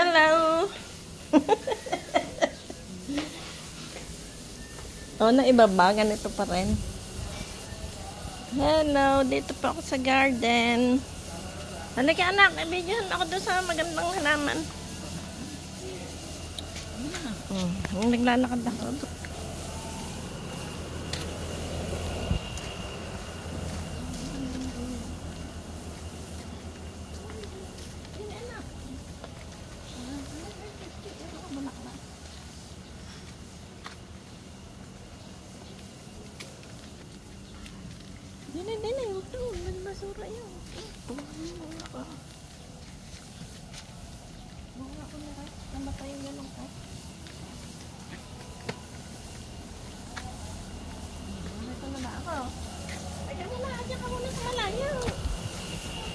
Hello! O, na ibaba. Ganito pa rin. Hello! Dito pa ako sa garden. Halika anak, ibigyan ako doon sa magandang halaman. Naglalakad ako. Dini, huwag to. Nagbasura yun. Bunga ko. Bunga ko na. Namatay yung ganun ko. Ito na ako. Ayan mo na. Ayan ka muna sa malayo.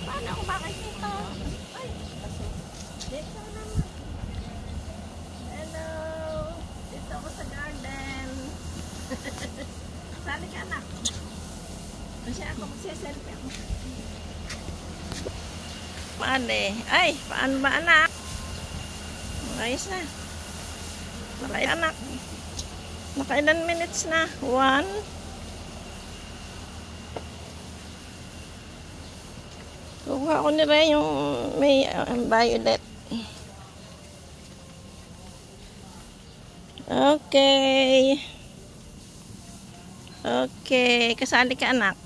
Paano ako makikita? Ay, dito naman. Hello. Dito ako sa garden. Sali ka anak. Kasi ako magsiselfie ako. Ay, paano ba anak? Ayos na. Anak. Nakailan minutes na? 1. Kuha ko nila yung may violet. Okay. Okay. Kasali ka anak.